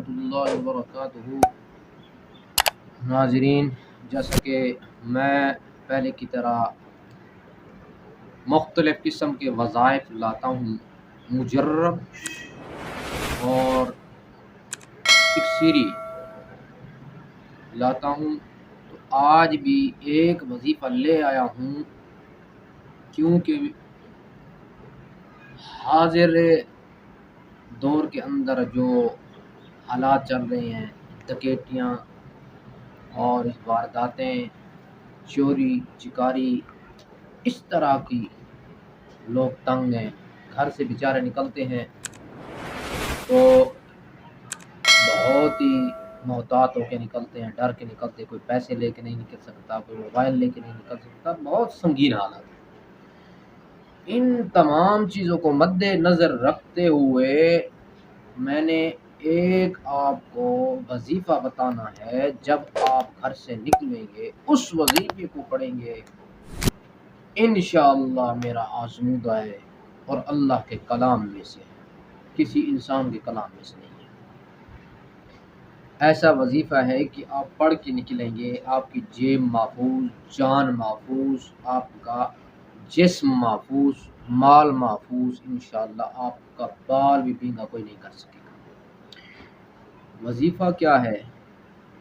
रहमतुल्लाहि व बरकातुहू। नाज़रीन, जैसा कि मैं पहले की तरह मुख्तलिफ़ किस्म के वज़ाइफ लाता हूँ, मुजर्रब और इक्सिरी लाता हूँ, तो आज भी एक वजीफ़ा ले आया हूँ, क्योंकि हाजिर दौर के अंदर जो हालात चल रहे हैं, डकैतियाँ और वारदातें, चोरी चिकारी, इस तरह की लोग तंग हैं। घर से बेचारे निकलते हैं तो बहुत ही मोहतात होकर निकलते हैं, डर के निकलते हैं। कोई पैसे लेके नहीं निकल सकता, कोई मोबाइल लेके नहीं निकल सकता। बहुत संगीन हालत है। इन तमाम चीज़ों को मद्देनज़र रखते हुए मैंने एक आपको वजीफ़ा बताना है। जब आप घर से निकलेंगे उस वजीफ़े को पढ़ेंगे, इंशाअल्लाह मेरा आज़मूदा है और अल्लाह के कलाम में से है, किसी इंसान के कलाम में से नहीं है। ऐसा वजीफ़ा है कि आप पढ़ के निकलेंगे, आपकी जेब महफूज, जान महफूज, आपका जिस्म महफूज, माल महफूज। इंशाअल्लाह आपका बाल भी पींगा कोई नहीं कर सकेगा। वजीफ़ा क्या है?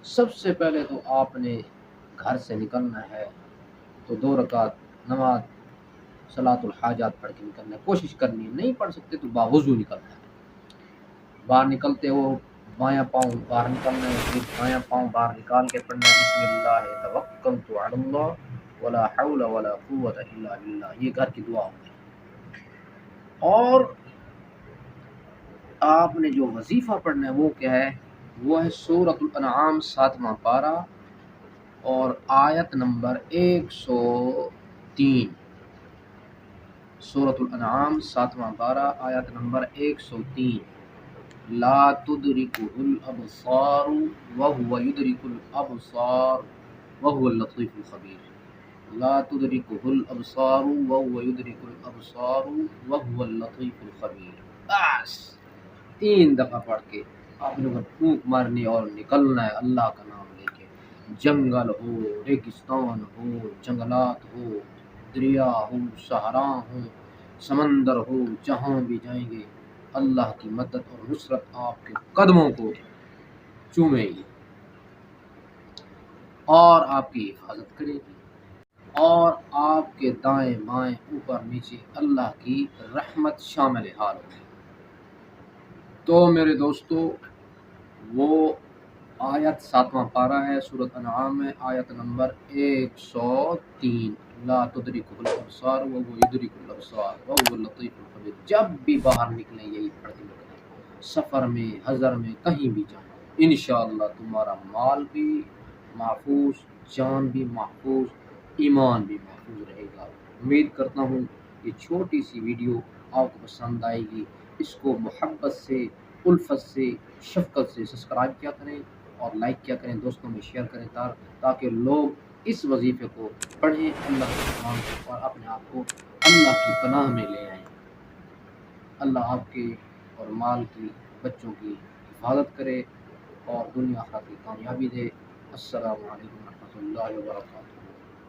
सबसे पहले तो आपने घर से निकलना है तो 2 रकात नमाज सलातुल हाजात पढ़ के निकलना है। कोशिश करनी है, नहीं पढ़ सकते तो बावुज़ू निकलना है। बाहर निकलते हो बायां पाँव बाहर निकलना है, फिर बायां पाँव बाहर निकाल के पढ़ना है, बिस्मिल्लाह तवक्कलतु अलल्लाह वला हौला वला कुव्वता इल्ला बिल्लाह। ये घर की दुआ होती है। और आपने जो वजीफ़ा पढ़ना है वो क्या है? वो है सूरतुल अनआम 7वां पारा और आयत नंबर 103। सूरतुल अनआम 7वां पारा आयत नंबर 103। ला तुदरिकुहुल अबसारु व हुवा युदरिकुल अबसार व हुवल लतीफुल खबीर। ला तुदरिकुहुल अबसारु व हुवा युदरिकुल अबसारु व हुवल लतीफुल खबीर। बस 3 दफ़ा पढ़ के आपने वो फूंक मारनी और निकलना है अल्लाह का नाम लेके। जंगल हो, रेगिस्तान हो, जंगलात हो, दरिया हो, सहरा हो, समंदर हो, जहाँ भी जाएंगे अल्लाह की मदद और नुसरत आपके कदमों को चूमेगी और आपकी हिफाजत करेगी और आपके दाएं बाएं ऊपर नीचे अल्लाह की रहमत शामिल हाल होगी। तो मेरे दोस्तों, वो आयत 7वां पारा है सूरत अनआम में, आयत नंबर 103। ला तुदरिकुहुल अबसार व हुवा युदरिकुल अबसार व हुवल लतीफुल खबीर। जब भी बाहर निकलें यही पढ़ के निकलें, सफ़र में, हज़र में, कहीं भी जाएं, इंशाअल्लाह तुम्हारा माल भी महफूज, जान भी महफूज, ईमान भी महफूज रहेगा। उम्मीद करता हूँ ये छोटी सी वीडियो आपको पसंद आएगी। इसको मोहब्बत से, उल्फत से, शफ़क़त से सब्सक्राइब किया करें और लाइक किया करें, दोस्तों में शेयर करें ताकि लोग इस वजीफ़े को पढ़ें, अल्लाह के कलाम को, और अपने आप को अल्लाह की पनाह में ले आएँ। अल्लाह आपके और माल की, बच्चों की हिफाजत करे और दुनिया आखिरत की कामयाबी दे। अस्सलामु अलैकुम व रहमतुल्लाहि व बरकातुहू।